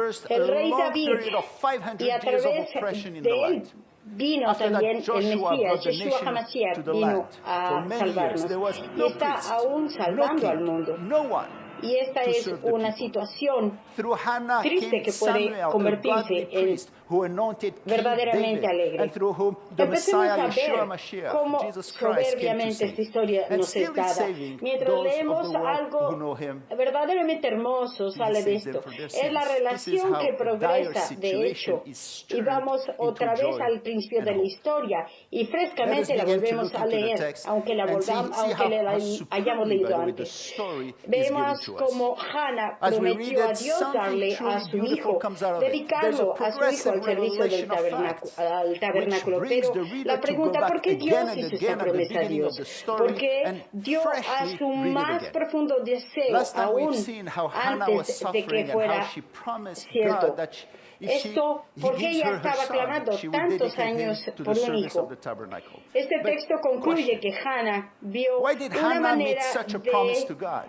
traversed a el rey long David, period of y 500 a years of través oppression in de the él land. vino After that, también el Joshua Mesías, brought the Yeshua nation HaMashiach to the vino land. For a many years, salvarnos there was y no está priest, aún no salvando al king, mundo. no one Y esta to es serve the una people. situación Through Hannah triste came que puede Samuel, a convertirse godly en priest who anointed King verdaderamente David, alegre. and through whom the Empecemos Messiah, a Yeshua ver Mashiach, cómo Jesus Christ, came to soberbiamente esta save. historia And nos es still is dada. saving Mientras those of leemos the world who algo know Him. verdaderamente hermoso He sale de saves them esto. for their Es la sins. This is relación how que a dire progresa de situation hecho. is Y turned vamos into otra vez joy al principio and de la hope. historia y Let us frescamente la begin to volvemos look a into the leer, text aunque la and see hayamos superbly, by leído the way, the antes. story is given Vemos to us. como Hannah As we read prometió a it, Dios something darle a truly su beautiful hijo, comes out of it. There's a dedicarlo a su hijo progressive al servicio del revelation of facts, which tabernáculo. brings Pero the reader la to go pregunta, ¿por back qué again Dios and hizo esta again at the promesa a beginning of Dios? the story Porque and dio a freshly su read it más again. profundo deseo Last time we've aún seen how Hannah was antes de que suffering and how fuera she promised cierto. God that if Esto he porque gives ella her estaba son, clamando she would tantos dedicate him años to the por un service of hijo. the tabernacle. Este But texto concluye question, que Hannah vio why did una Hannah make manera such a promise to de God?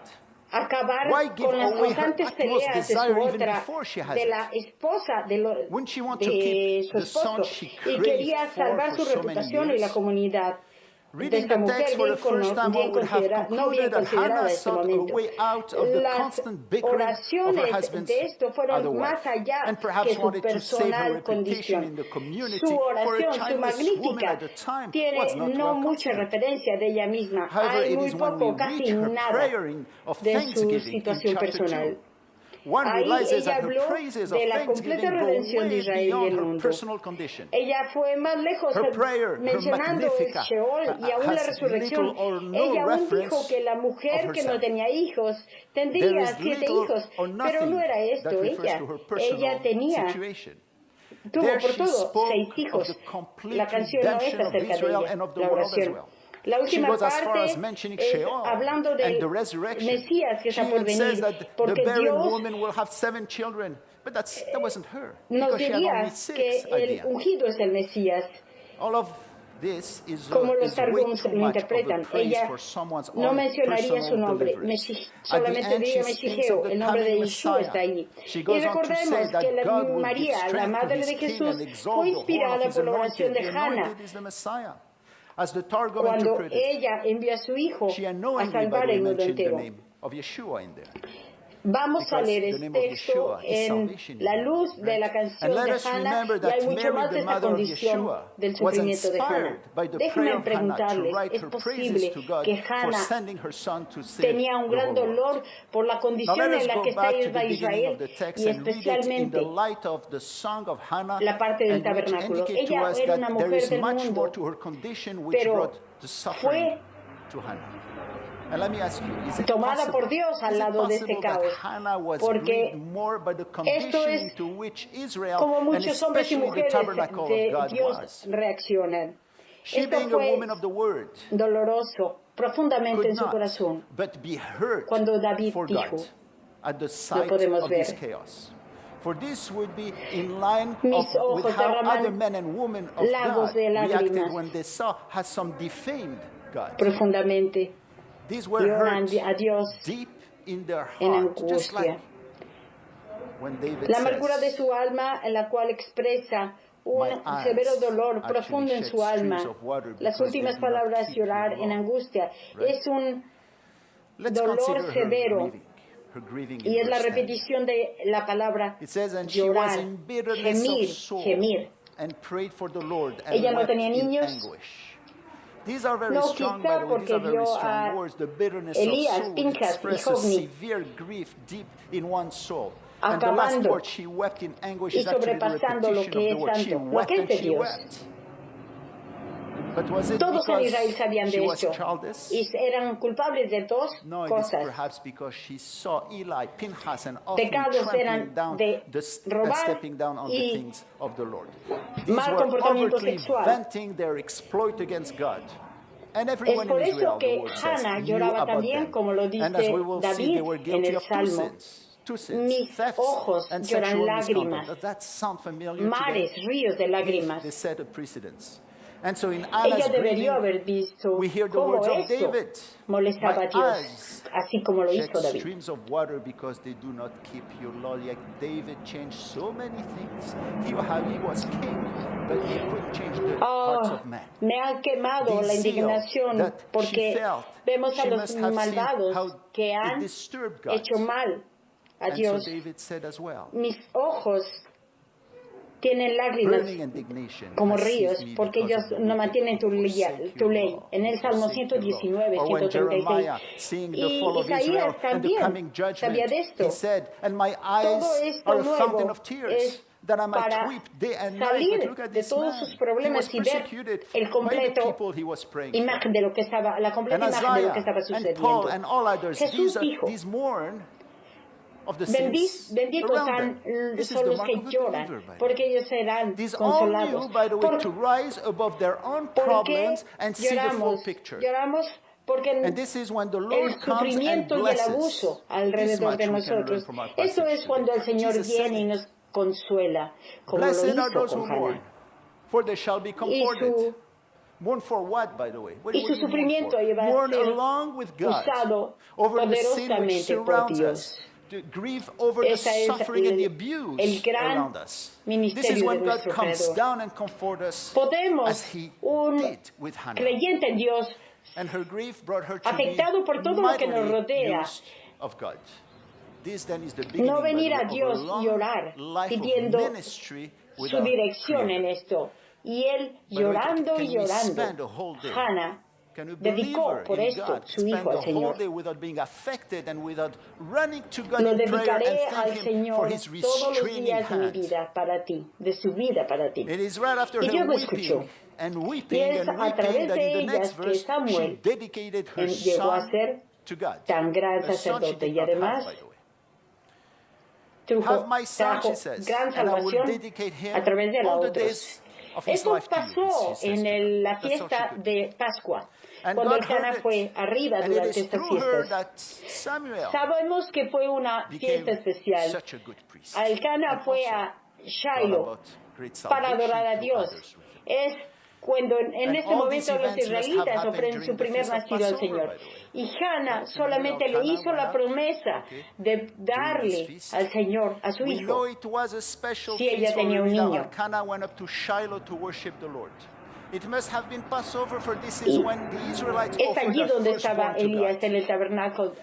acabar Why give con las away her constantes utmost peleas de su desire even otra, before she has de it? la esposa Wouldn't she want to de keep su the son esposo, she y craved quería salvar for su so many reputación y la years? comunidad de Reading esta the mujer text for the first time, one would have no bien concluded that considerada Hannah en este sought a momento. way out of the Las constant bickering of her oraciones husband's de esto fueron other wife, más allá and que perhaps su wanted to save her personal reputation condición. in the community, Su for a oración, su childless woman magnífica, at the time was tiene not no well mucha considered. referencia de ella misma. However, Hay it muy is when we poco, casi reach her nada praying of de su thanksgiving in situación chapter 2. personal. One Ahí realizes ella that her habló praises of de la completa thanksgiving go redención de way Israel y beyond el her mundo. personal condition. Ella fue más lejos Her prayer, her mencionando el Magnificat, Sheol y aún la has resurrección. little or no Ella aún dijo reference que la of mujer que no herself. tenía hijos There tendría is 7 little hijos, or pero no nothing era that esto refers ella. to her Ella personal tenía, situation. tuvo There por she todo 6 spoke of hijos. the complete La canción no es redemption of acerca de Israel ella, and of the la world as oración. well. La She última goes as far parte as mentioning es Sheol hablando and del the resurrection. Mesías que She está por even says venir, that the porque barren Dios woman will have 7 children. But that wasn't her, nos because she had only diría 6 que at the el end. ungido es el Mesías. All of this is Como los way Targums too lo much of a interpretan. praise Ella for someone's no own mencionaría su personal nombre, deliverance. At the solamente end, diría she speaks of Mesijeo, the el nombre de coming Yeshua está Messiah. ahí. She Y goes on to say recordemos que that God will give María, la strength to madre his de king Jesús, and exalt fue the horn of inspirada his por la oración anointed. de The Hannah anointed is the Messiah. As the Targum cuando interpreted, ella envió a su hijo she a unknowingly, by salvar the way, el mundo mentioned the entero. name of Yeshua in there. Vamos a Because leer the este name of texto Yeshua is en salvation in la Hebrew, luz de la right? And canción let de us Hannah remember y hay that mucho Mary, más the de esta mother of condición Yeshua, del was sufrimiento de Hannah. inspired by the Déjenme prayer of Hannah to preguntarles, write ¿es her praises posible to God que for Hannah sending her son to save tenía un the gran whole world? dolor por la Now condición let us en la go que está back to the beginning Israel of the text y and read it in the especialmente light of the song of Hannah, la parte del and which tabernáculo? indicate to Ella us era that una there mujer is del much more mundo, to her condition which pero brought the suffering fue to Hannah. And let me ask you, is it tomada possible, por Dios al is it lado de este possible that caos, Hannah was porque grieved more by the esto condition es into which Israel, como and muchos hombres y especially the mujeres tabernacle of de God Dios was? reaccionan? She, Esto being a fue woman of the word, doloroso profundamente could en su not corazón. but be hurt Cuando David for dijo, God at the sight podemos of ver. this chaos. For this would be in line Mis with ojos how derraman other men and women of lagos God de reacted lágrimas. when they saw how some defamed God. Profundamente These were lloran hurt a Dios deep in their en heart, just like angustia. when David La amargura de says, su alma, en la cual expresa un My eyes severo dolor actually profundo en shed su alma. streams of water Las because they últimas do not palabras, keep you llorar en long. angustia, Right? es un Let's dolor consider severo. her grieving Y in es la verse 10. repetición de la palabra It says, and she was llorar, in bitterness of gemir, soul gemir. and prayed for the Lord and Ella no wept tenía in niños. anguish. These are very No, strong, by quizá the way, these porque are very vio strong a words. The bitterness Elías, of soul Pinchas y expresses Hofni severe grief deep in one's soul. And the last acabando word, she wept in anguish, y is actually the sobrepasando lo repetition que of the es word. She santo, lo wept que es and de she Dios. wept. But was it Todos en Israel because sabían she de was esto childless? y eran culpables de dos No, it is cosas. perhaps because she saw Eli, Pinchas, and Ophni Pecados trampling eran down de and robar stepping down on the y things of the Lord. These mal were comportamiento overtly sexual. venting their exploit against God. And Es everyone por in eso Israel, the que word says, Hannah knew lloraba about también, them. como lo And as we dice will see, they David were en guilty el of two Salmo. sins. Two sins, Mis thefts ojos and lloran sexual lágrimas, misconduct. Does that sound familiar mares, today? ríos de lágrimas. They set a precedence. And so in Anna's Ella debería grieving, haber visto we hear the cómo words of eso David. molestaba My a Dios, eyes así como lo shed hizo David. streams of water because they do not keep your law. Yet David changed so many things. He was king, but he couldn't change the hearts of man. Me ha quemado The la zeal indignación that she porque felt, vemos a she los must have seen malvados how que it han disturbed God. hecho mal a And so Dios. David said as well, Mis ojos tienen lágrimas burning indignation como has ríos seized me porque because ellos of the no wicked mantienen who tu forsake ley. your law, En el who Salmo forsake your law. 119, Or when 136. Jeremiah, seeing the Y fall of Israel Isaías and the también coming sabía judgment, de esto. he said, and my Todo eyes esto are a fountain nuevo of tears, es that I might para weep day and night. But salir look at de this todos man. sus He was problemas y ver persecuted el by the completo people he was praying for. imagen de lo que estaba, la And completa imagen de lo que Isaiah estaba and Paul sucediendo. and all others, Jesús dijo, these mourn of the saints benditos around them. This is son the los mark que of a lloran, believer, by the way. porque ellos serán These all knew, consolados. by the way, to ¿Por rise above their own qué problems and see the full lloramos? picture. Lloramos porque And this is when the el Lord comes and sufrimiento y el blesses. abuso This alrededor much de we can learn nosotros. from our Eso passage es cuando el today. Señor Jesus said viene y it. nos consuela, como lo Blessed are hizo those who con mourn, Hannah. for they shall be comforted. Mourn for what, by the way? What Y do su you mourn sufrimiento for? iba a Mourn ser along with God usado over the sin which poderosamente por surrounds Dios. us. To grieve over the Ese es suffering and the el abuse gran around us. This is ministerio de when God nuestro comes Creador. down and comforts us Podemos, as He un did with Hannah. creyente en Dios, And her grief brought her to afectado por be todo lo que nos mightily rodea, used of God. This then is the beginning, no by the venir way, a of Dios a y long orar life of pidiendo ministry with su our dirección en Creator. esto. Y él By the way, llorando can y we spend llorando. a whole day? Hannah Can we believe dedicó por in esto God, su spend hijo al the whole Señor. day without being affected and without running to God Lo in prayer and dedicaré al thank Him for Señor His todos los restraining días de mi hand? vida para ti, de su vida para ti. It is right after Y her Dios lo weeping escuchó. and Y weeping es and a weeping través that de in the ellas next que verse she Samuel dedicated her llegó a son ser to God. tan gran A son she sacerdote did y not have, además by the way. Have my son, trajo she says, gran and I will salvación dedicate him a través de all the otros. days of his Esto life to you, pasó she says en to God. la That's all she fiesta could do. de Pascua, And cuando God heard Cana it. fue arriba And it durante is estas through her fiestas. that Samuel Sabemos que fue una became fiesta especial. such a good priest. Alcana And fue also a brought Shiloh about great para salvation adorar a to Dios. others with him. Es cuando en And este all these momento los events must have israelitas happened ofrecen during su the primer feast of nacido al Passover, Señor. by the way. Y Hannah Right? solamente Remember, le hizo Elkanah la went promesa out, okay, de during this darle feast. al Señor, a su We know hijo. it was a special Si ella feast for tenía un Rita. niño. Elkanah went up to Shiloh to worship the Lord. It must have been Passover, for this is Y when the Israelites es offered allí their donde firstborn estaba to Elías God. en el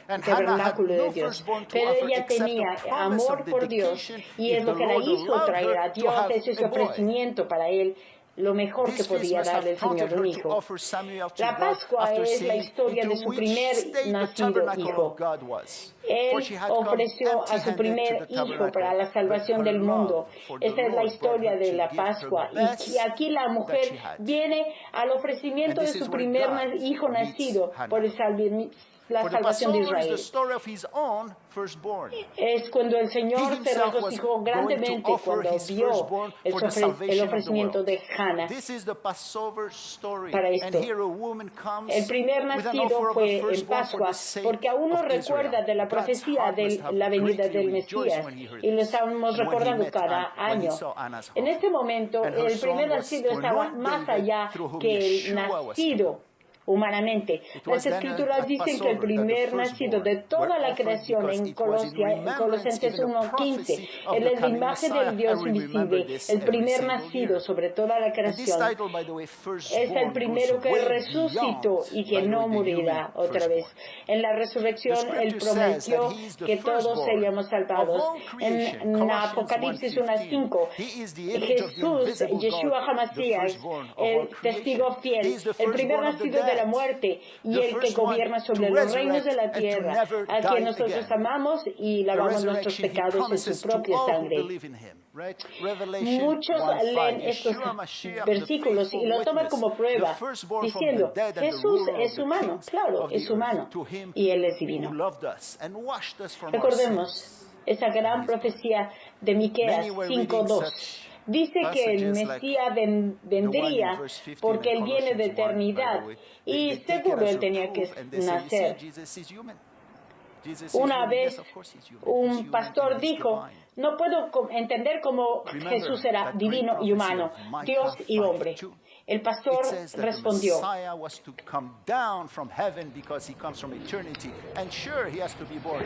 And Hannah had tabernáculo de no Dios. firstborn to Pero offer ella except tenía a promise amor of por Dios dedication y if es the lo que la Lord hizo allowed traer a her to Dios, have ese a boy. ofrecimiento para él, lo mejor que This feast podía must darle have el prompted Señor, un her to hijo. offer Samuel to La God Pascua after es la seeing historia de into su which primer state the nacido tabernacle hijo. of God was. For Él she had come ofreció a su empty-handed to primer the hijo para tabernacle, la but salvación her del mundo. love for the Esa es la Lord brought historia her de to la give her Pascua. Y best aquí la that mujer she had. viene al And ofrecimiento de this is su where primer God hijo meets nacido por Hannah. la For the salvación de Passover is the Israel. story of his own firstborn. Es cuando el He Señor se himself was regocijó going to grandemente offer cuando his vio firstborn for the el salvation of the ofrecimiento world. de Hannah This is the Passover story. para And esto. here a woman comes El primer with an nacido offer of a fue en firstborn for Pascua, the sake porque aún nos of recuerda Israel. de la God's profecía heart de must have la venida greatly del rejoiced Mesías when he heard y lo this. estamos And when he recordando met cada when he año. saw Anna's En offer. este momento, And her el primer song was nacido to estaba anoint más David, allá through whom que el Yeshua was to nacido come. humanamente. It Las was then escrituras at dicen que el Passover that the primer nacido de firstborn toda were la offered creación because en it was in remembrance, Colosenses even a 1:15, prophecy of él the es la coming imagen Messiah. del Dios And we remember invisible, this el every primer single nacido year. sobre toda la And this creación. title, by the way, Es el firstborn, primero goes que way resucitó beyond, y que by the no way, the human morirá otra vez. firstborn. En la The resurrección, Él scripture says that prometió he is the que todos firstborn seríamos of salvados. all creation. En Colossians Apocalipsis 1:15. 1:5, He is the image of the Jesús, invisible Yeshua God, the HaMashiach, firstborn of all el creation. testigo He fiel, is the el primer firstborn of the nacido de la dead, muerte y the el que first one gobierna to sobre los reinos de resurrect la and to tierra, never a quien die nosotros again. amamos y The lavamos nuestros resurrection he pecados en su promises to propia all who sangre. believe in him, right? Revelation Muchos 1:5. leen estos Yeshua Mashiach, the versículos y faithful lo toman witness, como the prueba, firstborn from the diciendo, dead and the Jesús ruler of es the humano, kings claro, of the es humano, earth. To him y Él es who divino. loved us and washed us from our Recordemos sins. esa gran profecía de Miqueas Many were reading 5:2. such Dice que el passages like Mesías the one in vendría verse 15 porque in Él viene de Colossians 1, by the eternidad way. y They take it seguro as Él a tenía que proof and they say, you see, nacer. Jesus is human. Jesus is Una human. vez Yes, of course he's human. He's un human pastor and he's dijo, divine. no puedo entender cómo Remember Jesús era that great divino y prophecy humano, of Micah Dios y hombre. 5:2. El pastor it says that the respondió, Messiah was to come down from heaven because he comes from eternity. And sure, he has to be born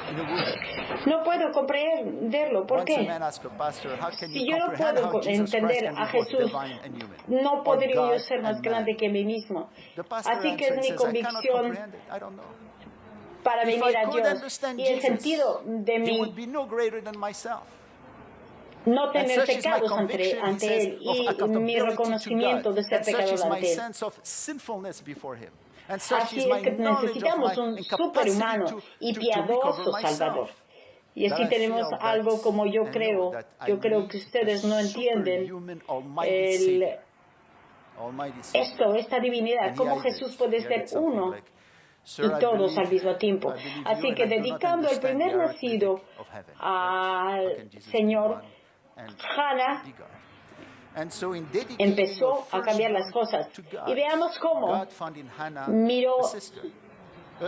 in the womb. no puedo comprenderlo. ¿Por Once a qué? man asked a pastor, how can Si you yo no comprehend puedo how Jesus Christ entender can a be both Jesús, divine and human? no Or podría yo God ser más and grande man? que mí mismo. The pastor Así que es answered, mi says, I cannot convicción comprehend it. I don't know. para If venir I a could Dios. understand Y el Jesus, sentido de he mi would be no greater than myself. no And tener such is my pecados conviction, he ante says, Él of y mi accountability to reconocimiento God. de ser And such is pecador my ante Él. sense of sinfulness before him. And such Así is es my que knowledge of my necesitamos un incapacity superhumano y to recover piadoso Salvador. myself. Y That así I tenemos feel algo that como yo and know creo. that I Yo creo que need ustedes no a entienden superhuman, almighty Savior. Almighty Savior. esta divinidad, And cómo here I Jesús did. puede Here I ser did something uno like, y Sir, I todos al believe mismo tiempo. you, Así and que I do not dedicando el understand the primer arithmetic nacido of heaven. Yet, how al can Jesus be Señor, one and Hannah be God? And so in dedicating empezó our a cambiar las firstborn cosas. to Y veamos cómo God found in Hannah a miró sister,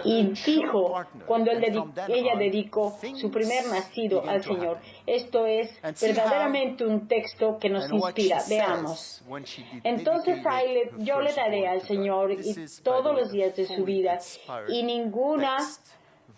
y a true dijo partner. cuando And from then ella on, dedicó su primer things nacido began al to Señor. happen. Esto es And see how verdaderamente un texto que nos and what she inspira. Veamos. says when she Entonces dedicated her yo le daré firstborn al to God. Señor This y is, by the todos way, los a días de su fully vida inspired y ninguna text.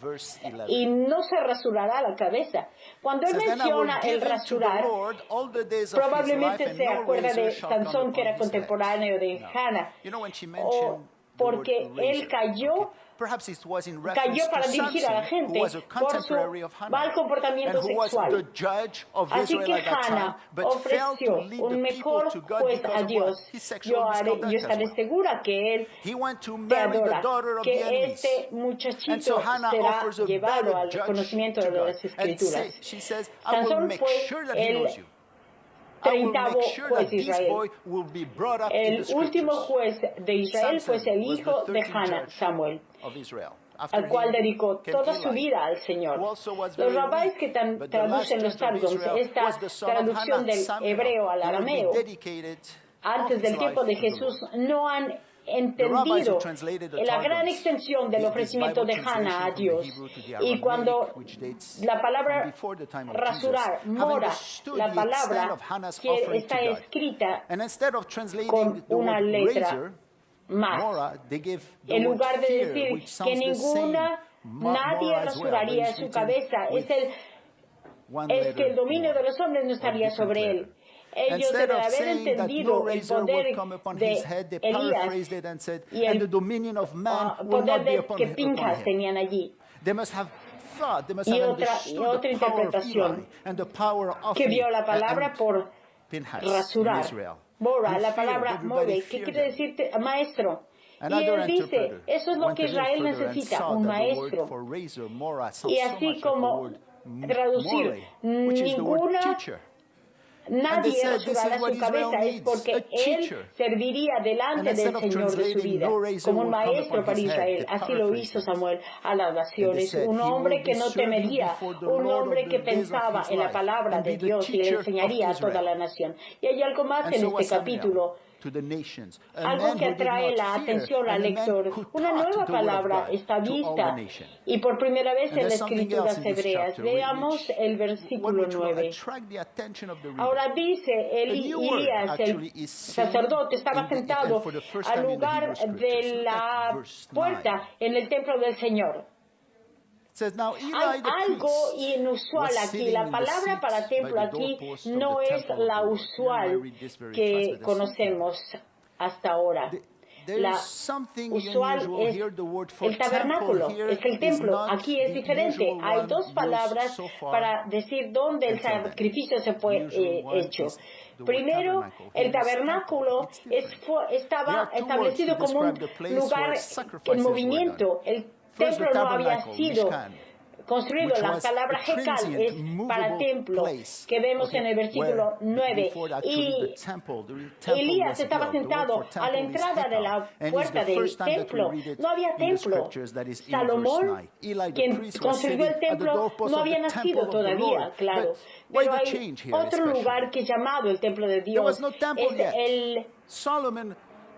Verse 11. y no se rasurará la cabeza. Cuando él Says, then I will menciona el give him to the rasurar, Lord all the days of his life, probablemente and se no acuerda razor de shall come Sansón, que upon era his head. contemporáneo de No. Hannah, You know, when she o mentioned the word porque él razor, cayó, okay, perhaps it was in reference cayó para to dirigir a la Samson, who gente was a por su contemporary of mal Hannah, and comportamiento who was the sexual. judge of Así Israel que at that time, Hannah but failed to ofreció lead un the people mejor to God juez because a of what? Dios. His sexual Yo misconduct as estaré well. segura que él He went to te marry the adora, daughter of que the enemies. este And muchachito so Hannah será offers a llevado better al judge conocimiento to de God. las And Escrituras. she says, I will Sansón make fue sure that he el knows you. I will 30º make sure juez that de this Israel. boy will be brought up in the El último scriptures. juez de Israel fue Samson el was hijo the de 13th Hannah, judge Samuel, of Israel. After al cual him dedicó came toda su Eli, vida al Señor. who also was Los very rabáis weak, que but the last traducen los judge of Targums, Israel esta was the son of traducción Hannah, del Samuel, hebreo al who will be arameo, dedicated all antes his del life tiempo de to the Jesús, Lord. no han The rabbis who entendido translated the la gran Targums, extensión del this ofrecimiento Bible de Hannah a translation from the Dios. Hebrew to the Y Aramaic, cuando which dates la from palabra before the time of rasurar, Jesus, have mora, understood la the extent palabra of Hannah's que offering to está God. escrita And instead of translating con the una word letra razor, más, Mora, they give the en word lugar de fear, decir which que sounds the same. nadie Mora as well, but rasuraría it's su written cabeza, with one es que letter el dominio more, de los hombres no or estaría different sobre él. letter. Ellos Instead deben of haber saying that no entendido el razor poder would come upon de his head, they Elías paraphrased it and said, y and el the dominion of man will poder not be de upon que him. Pinchas tenían allí. They must have thought, they must Y have otra understood the power of Eli interpretación and the power of que vio la and palabra por Pinchas in rasurar. Israel. Mora, Who la feared, palabra everybody more, ¿qué feared quiere them. decir maestro? Y Another él dice, interpreter eso es lo went que a little Israel further and necesita, saw un that the word maestro. for razor, mora, sounds Y so así much like the como word traducir, more, which is the word ninguna teacher. And they nadie said this rasurará is what su Israel cabeza, es needs, porque a él teacher. serviría And delante instead del of Señor de su translating vida, no razor como un will come maestro upon para his head, Israel. they Así lo hizo paraphrased it. Samuel a las And they naciones, said, un he will hombre be que no serving temería, before the un Lord hombre all que the days of pensaba his en la life, palabra and de be the Dios y le teacher of enseñaría a toda la Israel. nación. Y hay algo más And en so este was capítulo, Samuel to the nations, a algo man que who did atrae not la fear, atención al and a man lector. who Una taught nueva the word of palabra God está to all the vista nation. y por primera vez And en there's las something else Escrituras in this hebreas. chapter Veamos el versículo which will 9. attract the attention of the reader. Ahora dice, A new word Elías, actually el is seen sacerdote, estaba and sentado for the first al time in the lugar Hebrew scriptures. de Look at la verse 9. puerta en el templo del Señor. It says, now Hay Eli the algo priest inusual was aquí. sitting La in the palabra seat para by templo the aquí doorpost of no the es temple of the la Lord. Here I usual read this very fast, que but there's something conocemos hasta ahora. There's La something usual unusual es here. The word for el temple tabernáculo, here es el is templo. not Aquí es the diferente. usual Hay one dos used palabras so far para decir dónde el until then. sacrificio se The fue usual one hecho. is the word Primero, tabernacle. el Here is temple. tabernáculo It's different. There estaba are two words establecido to como un describe the place lugar where en sacrifices were done. movimiento. El First, the templo no había tabernacle, sido Mishkan, construido. which La was palabra a Hecal transient, es para movable templo, place, que vemos en el where versículo 9. before actually the Y temple Elías was estaba built. The word sentado for a la temple is entrada de Hecal, la and it's the puerta del first time that we templo. read it No había in the templo. scriptures, that is in verse Salomón, 9. Eli the quien priest was construyó sitting el at the templo, doorpost no of había the temple nacido of the Lord. todavía, claro. But why Pero the hay change here otro especially? lugar que es llamado el templo de There Dios. was no temple Es yet. el Solomon,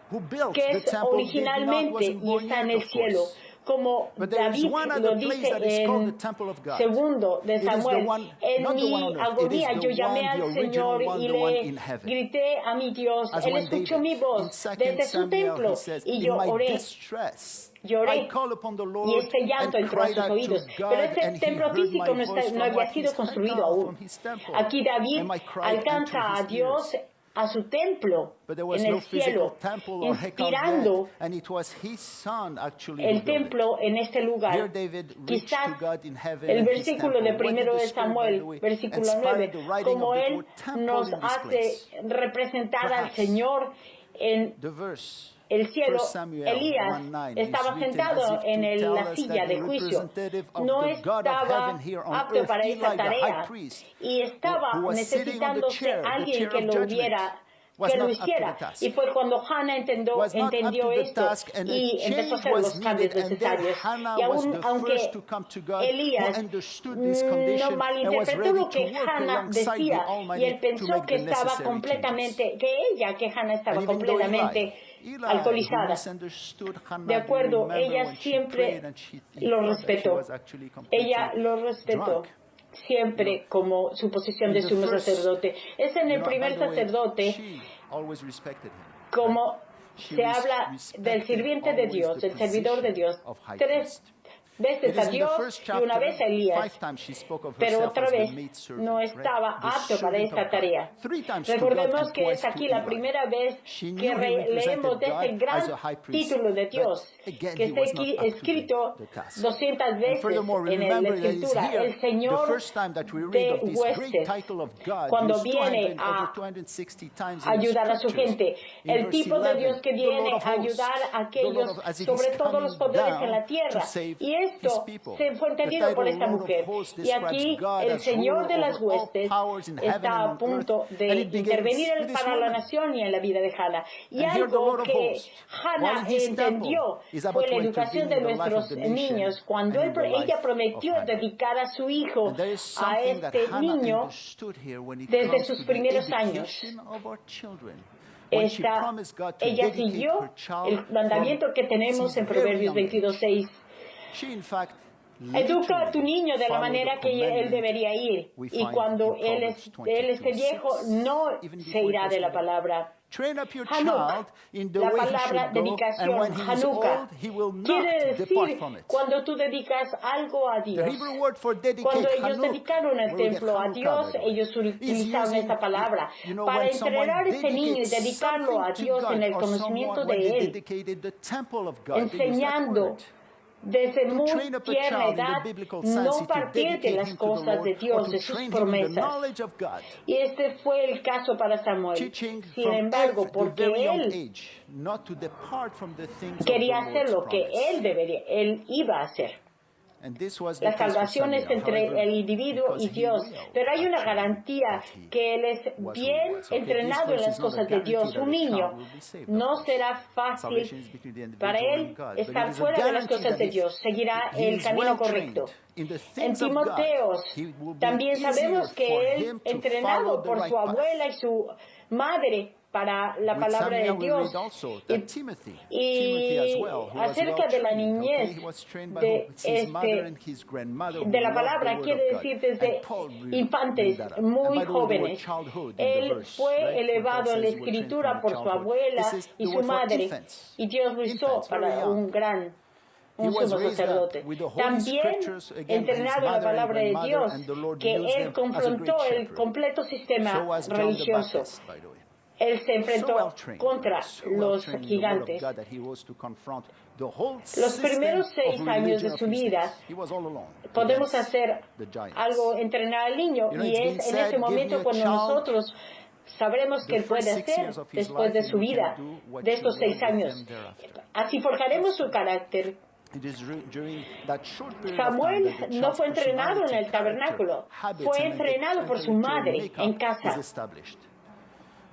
who built que the es temple, originalmente wasn't y born está en yet, el of cielo. course. como But there is David one lo other place dice that is called the en temple of God. segundo de It is the Samuel, one, en not the one mi on earth. It agonía is yo the llamé one, al the original Señor one, y the one le in heaven. grité a mi Dios. As Él when escuchó David, mi in voz 2 desde su Samuel, he templo says, y in yo my oré. distress, I Lloré call upon the y Lord este llanto and entró a cried sus out to oídos. Pero God, ese and he templo heard my físico no, voice no from había what? sido His construido temple, aún. from his temple. Aquí David And my cry entered alcanza a his Dios ears. a su templo But there en was el no physical cielo, temple or Hekal yet, inspirando and it was his son actually who el built it. templo en este Here lugar. David reached to Quizás God in heaven el and his versículo temple. de What did primero the de Spirit, by the Samuel, way, versículo 9, inspired the writing como of the él word temple nos in this hace place? representar al Perhaps Señor en the verse el cielo. 1 Samuel Elías 1:9 estaba is written as sentado if en to tell la us silla that the de juicio. representative of No the God of heaven estaba here on apto earth, para esa Eli, the high tarea priest, y who estaba was sitting on the necesitándose chair alguien que of lo judgment, hubiera, was que lo not up to the hiciera. task. Y fue cuando Hannah Was not up entendió to the esto task, and a y empezó a change hacer was los cambios needed, and there necesarios. Hannah Y was aún the first aunque to come to God, who Elías understood this no condition and was malinterpretó ready lo to que work Hannah alongside the decía y Almighty él to pensó make que the estaba necessary changes. completamente, que Hannah estaba And even though completamente Eli, who alcoholizada. misunderstood De Hannah, do you acuerdo, remember ella when she siempre prayed and he lo thought that she respetó. was actually completely Ella lo respetó drunk? siempre como su posición In de the sumo first, sacerdote. Es en el by primer the way, sacerdote she always respected him. Right? como She se habla del respected sirviente de always Dios, the del servidor de position Dios, of high 3 priest. It veces a is in the Dios first y una chapter, vez a Elías, 5 times she spoke of pero herself otra as the vez maid servant, no right? estaba The apto para servant esta of God. tarea. 3 times to God Recordemos and que es twice to aquí la Eli. primera vez She que knew he leemos represented de este God gran as a high priest, título de but Dios, again, que he está was not aquí up to escrito the task. 200 And veces furthermore, en la remember that it's Escritura, here, el the Señor first time that we read de of this great huestes, title of God, cuando used viene over a 260 times in the ayudar a su scriptures. gente. In El verse tipo de 11, Dios que the Lord viene of a ayudar hosts, a the Lord aquellos, of, as if sobre he's todos los coming poderes en down la to tierra. save Y his esto people. se fue The entendido por title esta Lord of mujer. hosts Y describes aquí God el as Señor ruler de las over all huestes powers in heaven está a and on earth. punto de And it begins intervenir with this para la woman. nación y en la vida de Hannah. Y And here the algo Lord of que hosts, while in Hannah his entendió temple, is fue about la to educación intervene de in the life of nuestros the nation niños. Cuando and in the ella life of prometió Hannah. dedicar a su hijo And there is a something that este Hannah niño understood here when it desde comes sus to the primeros años. education of our children. When she promised God to Ella dedicate siguió her child el mandamiento que from tenemos his en very Proverbios young age. 22:6. She, in fact, Educa a tu literally niño de la followed the manera que él commandment debería ir. we Y find cuando in él Proverbs esté viejo, 22:6, no even se before it irá was de la given. palabra. Train up your Hanuk, child in the la way he palabra should go, and dedicación, when he is Hanukkah, old, he will not quiere depart decir from it. cuando tú dedicas algo a The Dios. Hebrew word for dedicate, Cuando ellos Hanuk, dedicaron el where we get templo a Hanukkah, Dios, by the way, ellos is utilizaron using, esta palabra para when someone entrenar a ese niño y dedicates dedicarlo a something to Dios en God, el or conocimiento someone when de they Él, dedicated the temple of God, they use that enseñando word. desde To muy train up a tierna child in the edad, biblical sense no is to partir de dedicate las him to the cosas Lord, de or Dios, to de sus train him in the promesas. knowledge of God. Y este fue el caso para Samuel. Teaching Sin from embargo, the porque very young él age not to depart from the things of quería the hacer Lord's lo que promise. él iba a hacer. And this was the La case for salvación es Samuel. entre However, el individuo because y he Dios, will pero hay una actually garantía that he que él es was who he bien was. Okay, this entrenado en verse las is not a cosas de guarantee Dios. that Un a niño child will be saved, of no course. será fácil Salvation is between the para individual and él God, but it estar is a fuera de las guarantee cosas that de if Dios, seguirá he el is camino well correcto. trained in the En things of God, Timoteos he will be también easier sabemos for que él, him to follow entrenado the por right su path. abuela y su madre para la With palabra de Samuel, we Dios, read also y, that Timothy as well, who was acerca well de la trained, okay? niñez He was trained by de, his mother and his grandmother who de la loved the palabra, word quiere of God. decir And desde Paul bring infantes that up. And muy by the way, the word jóvenes. childhood in the Él verse, fue right? When Paul elevado en la says you were trained escritura from por your su childhood. abuela This is y the su word for madre, infants. y Dios lo hizo Infants, very para young. un was sumo raised up sacerdote. with the Holy También Scriptures, again, by his entrenado en la mother and palabra de grandmother, Dios, and the Lord que used él them as a great confrontó el shepherd. completo So sistema was John the religioso. Baptist, by the way. Él se So enfrentó well trained, contra so well los trained in the word of gigantes. God that he was to confront the whole Los system primeros of 6 años de religion of su his vida days. He was all alone podemos against hacer the giants. algo, entrenar al niño, You know, y it's es been en said, ese give me momento a cuando child, nosotros sabremos que the él puede first 6 hacer years of his después de life, su and you vida, can do what de you estos will 6 with años. him thereafter. Así forjaremos su carácter. It is during that short period Samuel of time that the no child's fue entrenado en personality, el character, tabernáculo, habits, fue and entrenado por su intellectual madre en makeup is casa. established.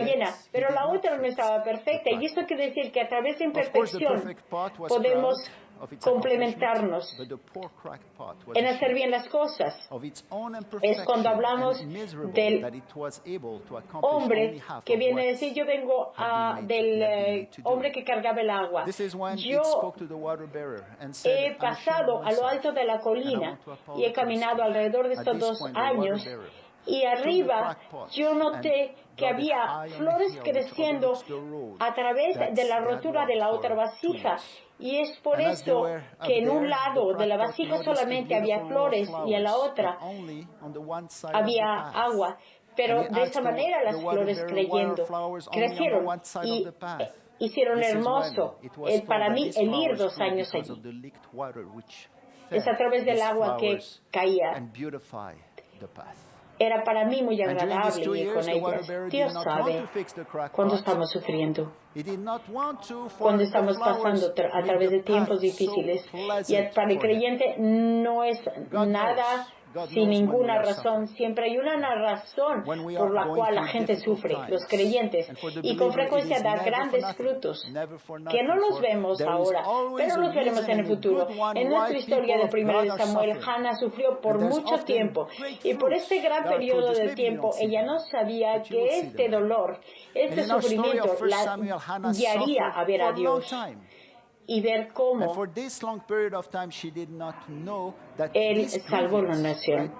llena, pero la otra no estaba perfecta. Y eso quiere decir que a través de imperfección podemos complementarnos en hacer bien las cosas. Es cuando hablamos del hombre que viene a decir, yo vengo del hombre que cargaba el agua. Yo he pasado a lo alto de la colina y he caminado alrededor de estos 2 años. Y arriba yo noté que había flores creciendo a través de la rotura de la otra vasija. Y es por eso que en un lado de la vasija solamente había flores y en la otra había agua. Pero de esa manera las flores crecieron y hicieron hermoso para mí el ir 2 años allí. Es a través del agua que caía. Era para mí muy agradable ir con ellas. Dios sabe cuando estamos sufriendo, cuando estamos pasando a través de tiempos difíciles. Y para el creyente no es nada sin ninguna razón. Siempre hay una razón por la cual la gente sufre, los creyentes, y con frecuencia da grandes frutos que no los vemos ahora, pero los veremos en el futuro. En nuestra historia de 1 Samuel, Hannah sufrió por mucho tiempo, y por este gran periodo de tiempo ella no sabía que este dolor, este sufrimiento la guiaría a ver a Dios y ver cómo Él salvó la nación.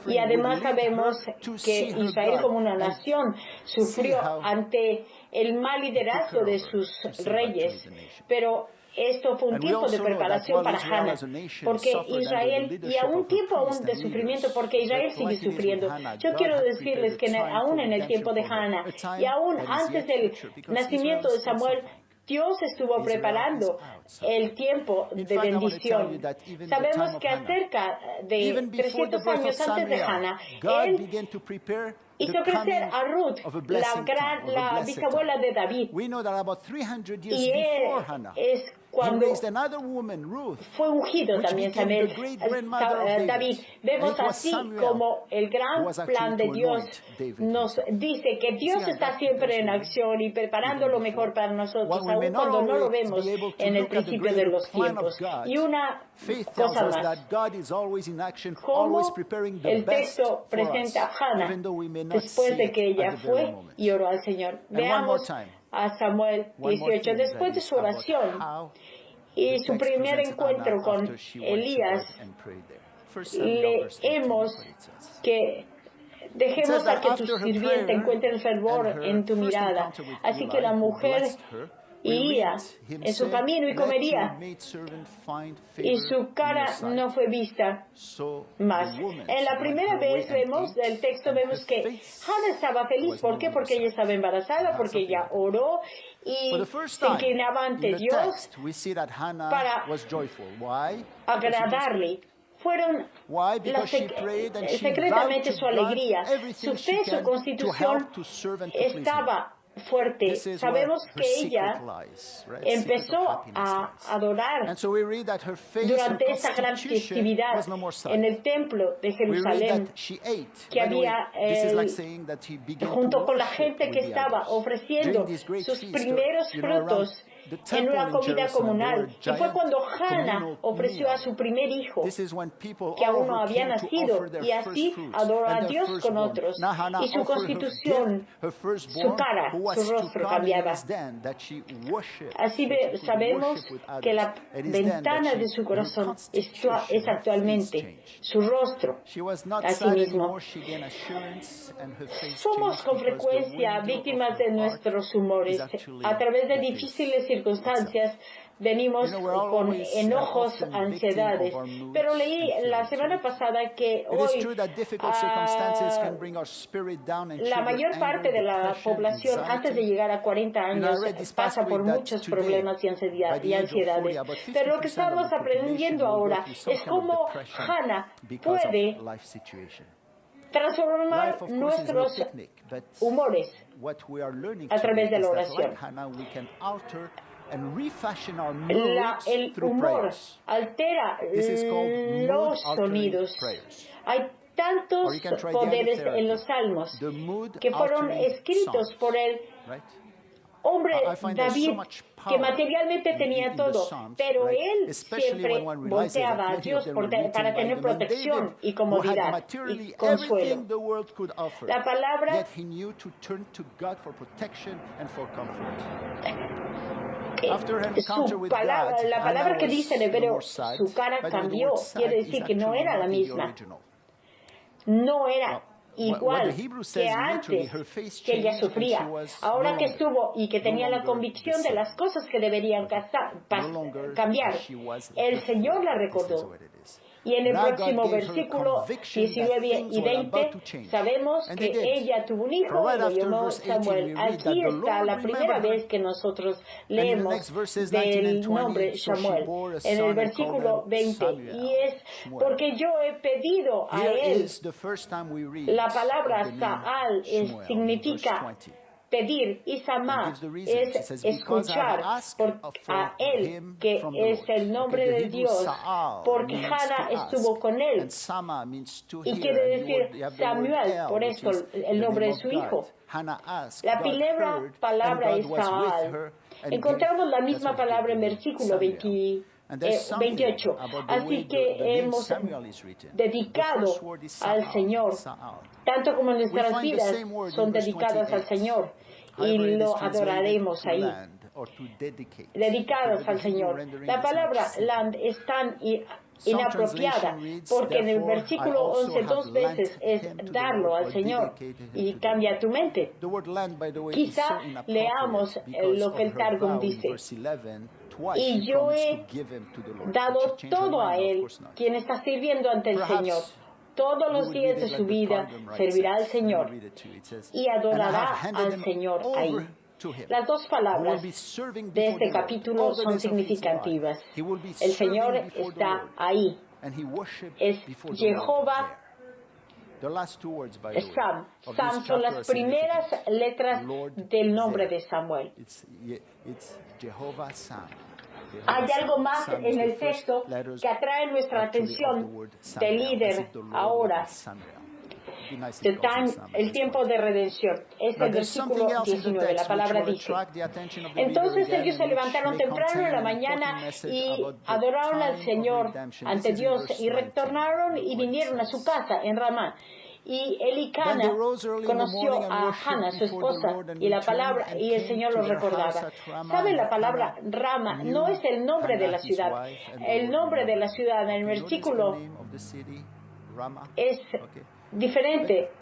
Y además sabemos que Israel como una nación sufrió ante el mal liderazgo de sus reyes, pero esto fue un tiempo de preparación para Hannah, porque Israel, y a un tiempo aún de sufrimiento, porque Israel sigue sufriendo. Yo quiero decirles que aún en el tiempo de Hannah, y aún antes del nacimiento de Samuel, Dios estuvo preparando el tiempo de bendición. Sabemos que acerca de 300 años antes de Hannah, Él hizo crecer a Ruth, la bisabuela de David. Y él es cuando fue ungido también David. Vemos así como el gran plan de Dios nos dice que Dios está siempre en acción y preparando lo mejor para nosotros, aun cuando no lo vemos en el principio de los tiempos. Y una cosa más, como el texto presenta a Hannah después de que ella fue y oró al Señor. Veamos a Samuel 18, después de su oración y su primer encuentro con Elías, leemos que dejemos a que tu sirviente encuentre el fervor en tu mirada. Así que la mujer iría en su camino y comería, y su cara no fue vista más. En la primera vez del texto vemos que Hannah estaba feliz. ¿Por qué? Porque ella estaba embarazada, porque ella oró y se inclinaba ante Dios para agradarle. Fueron secretamente su alegría, su fe, su constitución estaba fuerte. Sabemos que ella empezó a adorar durante esa gran festividad en el templo de Jerusalén, que había junto con la gente que estaba ofreciendo sus primeros frutos en una comida comunal. Y fue cuando Hannah ofreció a su primer hijo, que aún no había nacido, y así adoró a Dios con otros. Y su constitución, su cara, su rostro cambiaba. Así sabemos que la ventana de su corazón es actualmente su rostro. Asimismo, somos con frecuencia víctimas de nuestros humores. A través de difíciles circunstancias venimos con enojos, ansiedades. Pero leí la semana pasada que hoy la mayor parte de la población antes de llegar a 40 años pasa por muchos problemas y ansiedades. Pero lo que estamos aprendiendo ahora es cómo Hannah puede transformar nuestros humores a través de la oración. El humor altera los sonidos. Hay tantos poderes en los salmos que fueron escritos por él hombre David, que materialmente tenía todo, pero él siempre volteaba a Dios para tener protección y comodidad y consuelo. La palabra la palabra que dice en hebreo, su cara cambió, quiere decir que no era la misma. No era igual que antes que ella sufría. Ahora que estuvo y que tenía la convicción de las cosas que deberían cambiar, el Señor la recordó. Y en el próximo versículo 19 y 20 sabemos que ella tuvo un hijo y lo llamó Samuel. Aquí está la primera vez que nosotros leemos del nombre Samuel. En el versículo 20. Y es porque yo he pedido a él. La palabra Saal significa pedir, y Samá es escuchar a él, que es el nombre de Dios, porque Hannah estuvo con él. Y quiere decir Samuel, por eso el nombre de su hijo. La primera palabra es Saal. Encontramos la misma palabra en versículo 28. Así que hemos dedicado al Señor, tanto como nuestras vidas son dedicadas al Señor, y lo adoraremos ahí. Dedicados al Señor. La palabra land es tan inapropiada, porque en el versículo 11 dos veces es darlo al Señor, y cambia tu mente. Quizá leamos lo que el Targum dice. Y yo he dado todo a él, quien está sirviendo ante el Señor. Todos los días de su vida servirá al Señor y adorará al Señor ahí. Las dos palabras de este capítulo son significativas. El Señor está ahí. Es Jehová Sam. Sam son las primeras letras del nombre de Samuel. Hay algo más en el texto que atrae nuestra atención del líder ahora. El tiempo de redención. Es el versículo 19, la palabra dice. Entonces ellos se levantaron temprano en la mañana y adoraron al Señor ante Dios y retornaron y vinieron a su casa en Ramá. Y Elicana conoció a Hannah, su esposa, y la palabra, y el Señor lo recordaba. ¿Saben? La palabra Rama no es el nombre de la ciudad. El nombre de la ciudad en el versículo es diferente.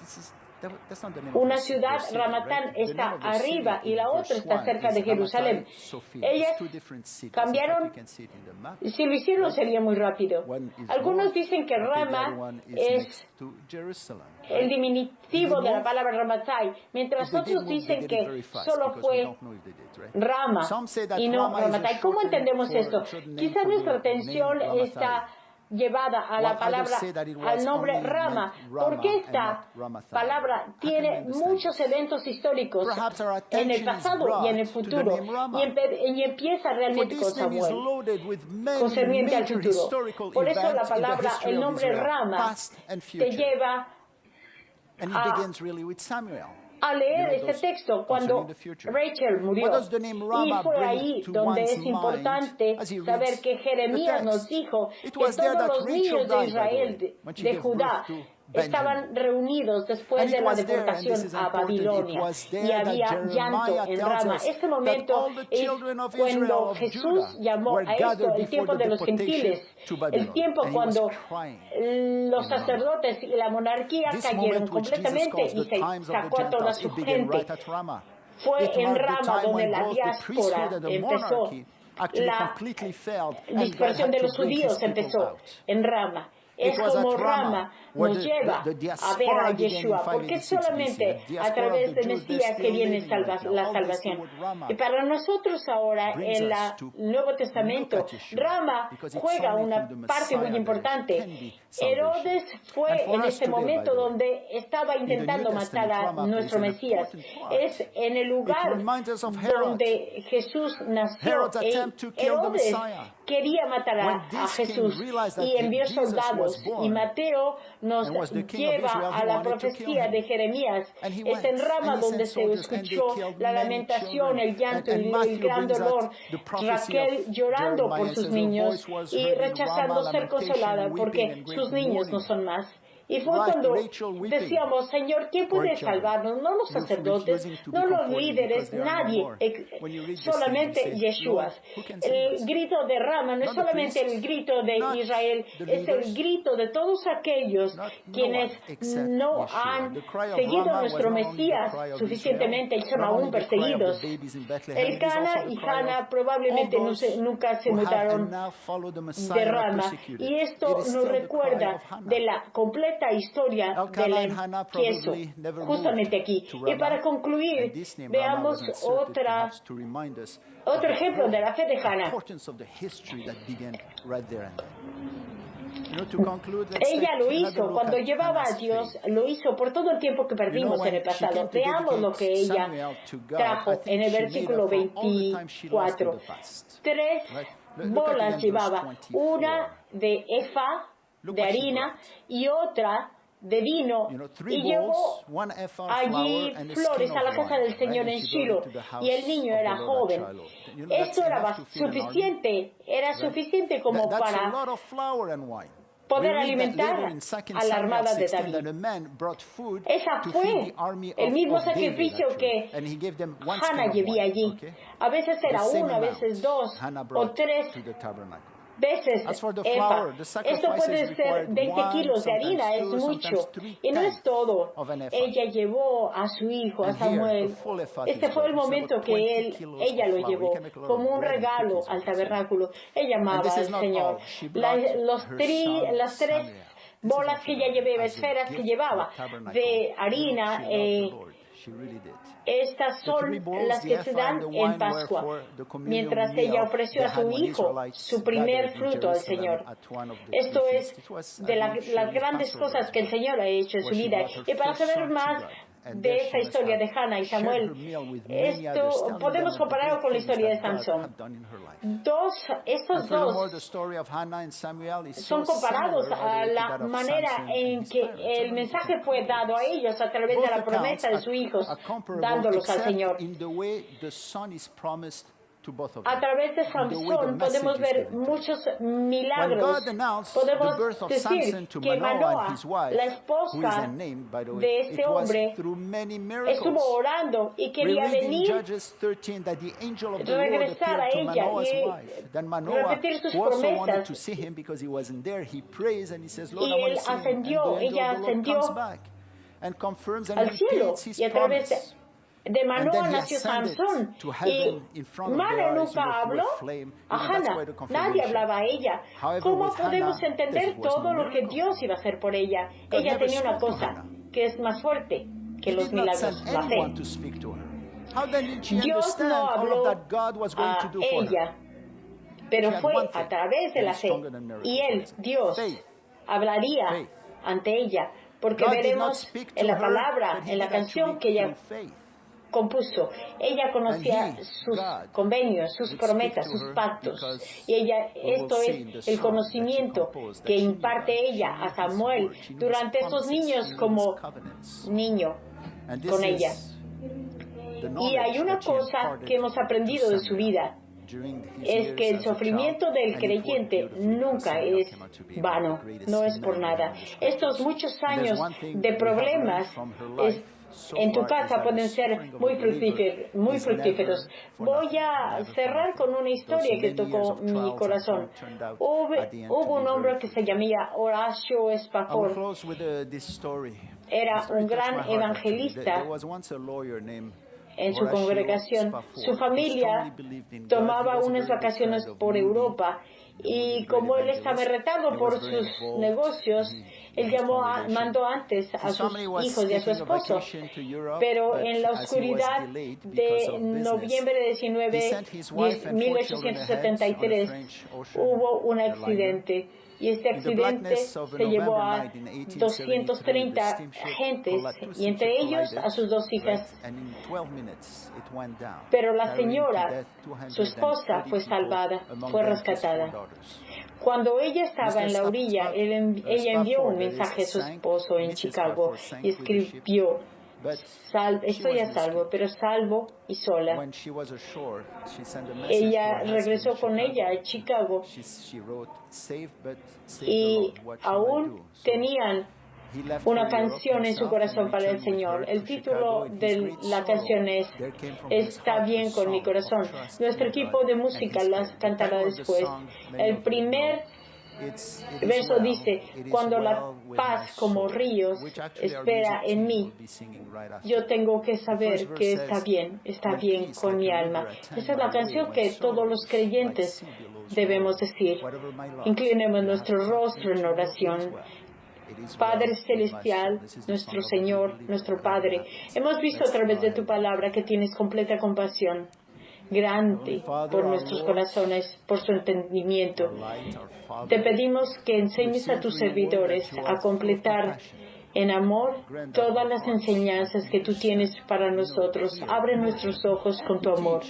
Una ciudad, Ramatán, está arriba y la otra está cerca de Jerusalén. Ellas cambiaron. Si lo hicieron sería muy rápido. Algunos dicen que Rama es el diminutivo de la palabra Ramatai, mientras otros dicen que solo fue Rama y no Ramatai. ¿Cómo entendemos esto? Quizás nuestra atención está llevada a la palabra, al nombre Rama, porque esta palabra tiene muchos eventos históricos en el pasado y en el futuro, y empieza realmente con Samuel, concerniente al futuro. Por eso la palabra, el nombre Rama, te lleva a leer este texto cuando Rachel murió. Y fue ahí donde es importante saber que Jeremías nos dijo que todos los niños de Israel, de Judá, estaban reunidos después de la deportación a Babilonia y había llanto en Rama. Este momento es cuando Jesús llamó a esto el tiempo de los gentiles, el tiempo cuando los sacerdotes y la monarquía cayeron completamente y se sacó a toda su gente. Fue en Rama donde la diáspora empezó, la dispersión de los judíos empezó en Rama. Es como Rama nos lleva a ver a Yeshua, porque es solamente a través de Mesías que viene la salvación. Y para nosotros ahora, en el Nuevo Testamento, Rama juega una parte muy importante. Herodes fue en este momento donde estaba intentando matar a nuestro Mesías. Es en el lugar donde Jesús nació. Herodes quería matar a Jesús y envió soldados. Y Mateo nos lleva a la profecía de Jeremías, esta rama donde se escuchó la lamentación, el llanto y el gran dolor, Raquel llorando por sus niños y rechazando ser consolada porque sus niños no son más. Y fue cuando decíamos, Señor, ¿quién puede salvarnos? No los sacerdotes, no los líderes, nadie, solamente Yeshua. El grito de Rama no es solamente el grito de Israel, es el grito de todos aquellos quienes no han seguido a nuestro Mesías suficientemente y son aún perseguidos. El Cana y Hana probablemente nunca se mudaron de Rama. Y esto nos recuerda de la completa historia del empiezo, justamente aquí. Y para concluir, veamos otro ejemplo de la fe de Hannah. Ella lo hizo cuando llevaba a Dios, lo hizo por todo el tiempo que perdimos en el pasado. Veamos lo que ella trajo en el versículo 24. 3 bolas llevaba, una de efa de harina y otra de vino, y llevó allí flores a la casa del Señor en Shiloh, y el niño era joven. Esto era suficiente como para poder alimentar a la armada de David. Esa fue el mismo sacrificio que Hannah llevaba allí. A veces era uno, a veces dos o tres veces efa. Esto puede ser 20 kilos de harina, es mucho. Y no es todo. Ella llevó a su hijo, a Samuel. Este fue el momento que ella lo llevó como un regalo al tabernáculo. Ella amaba al Señor. Las 3 bolas que ella llevaba, esferas que llevaba de harina, estas son las que se dan en Pascua, mientras ella ofreció a su hijo su primer fruto al Señor. Esto es de las grandes cosas que el Señor ha hecho en su vida. Y para saber más de esta historia de Hannah y Samuel, esto podemos compararlo con la historia de Sansón. Estos dos son comparados a la manera en que el mensaje fue dado a ellos a través de la promesa de sus hijos, dándolos al Señor. A través de Sansón podemos ver muchos milagros. Podemos decir que Manoa, la esposa de este hombre, estuvo orando y quería venir, regresar a ella y repetir sus promesas. Y ella ascendió al cielo, y a través de Manoa nació Sansón, y Manoa nunca habló a Hannah, nadie hablaba a ella. ¿Cómo podemos entender todo lo que Dios iba a hacer por ella? Ella tenía una cosa que es más fuerte que los milagros, la fe. Dios no habló a ella, pero fue a través de la fe, y Dios, hablaría ante ella, porque veremos en la palabra, en la canción que ella compuso. Ella conocía sus convenios, sus promesas, sus pactos. Y esto es el conocimiento que imparte ella a Samuel durante estos niños como niño con ella. Y hay una cosa que hemos aprendido de su vida, es que el sufrimiento del creyente nunca es vano, no es por nada. Estos muchos años de problemas en tu casa pueden ser muy fructíferos. Voy a cerrar con una historia que tocó mi corazón. Hubo un hombre que se llamaba Horacio Spafford. Era un gran evangelista en su congregación. Su familia tomaba unas vacaciones por Europa, y como él estaba retado por sus negocios, él mandó antes a sus hijos y a su esposo. Pero en la oscuridad de noviembre 19 de 1873 hubo un accidente Y este accidente se llevó a 230 gentes, y entre ellos a sus 2 hijas. Pero la señora, su esposa, fue salvada, fue rescatada. Cuando ella estaba en la orilla, ella envió un mensaje a su esposo en Chicago y escribió: estoy a salvo, pero salvo y sola. Ella regresó con ella a Chicago y aún tenían una canción en su corazón para el Señor. El título de la canción es Está bien con mi corazón. Nuestro equipo de música las cantará después. El primer verso dice: cuando la paz como ríos espera en mí, yo tengo que saber que está bien con mi alma. Esa es la canción que todos los creyentes debemos decir. Inclinemos nuestro rostro en oración. Padre Celestial, nuestro Señor, nuestro Padre, hemos visto a través de tu palabra que tienes completa compasión, grande por nuestros corazones, por su entendimiento. Te pedimos que enseñes a tus servidores a completar en amor todas las enseñanzas que tú tienes para nosotros. Abre nuestros ojos con tu amor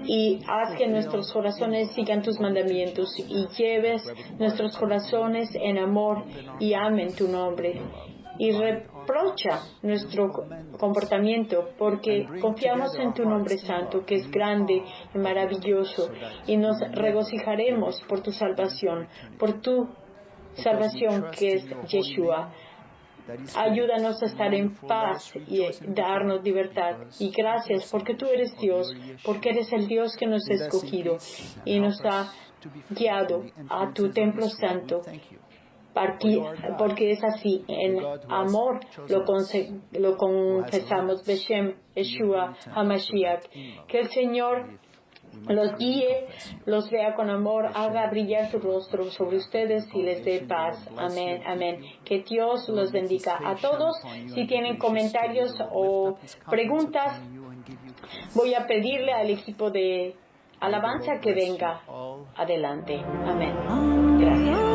y haz que nuestros corazones sigan tus mandamientos y lleves nuestros corazones en amor y amen tu nombre. Y reprocha nuestro comportamiento, porque confiamos en tu nombre santo, que es grande y maravilloso, y nos regocijaremos por tu salvación, que es Yeshua. Ayúdanos a estar en paz y darnos libertad. Y gracias porque tú eres Dios, porque eres el Dios que nos ha escogido y nos ha guiado a tu templo santo. Porque es así, en amor lo confesamos, Beshem Yeshua HaMashiach. Que el Señor los guíe, los vea con amor, haga brillar su rostro sobre ustedes y les dé paz. Amén, amén. Que Dios los bendiga a todos. Si tienen comentarios o preguntas, voy a pedirle al equipo de alabanza que venga adelante. Amén. Gracias.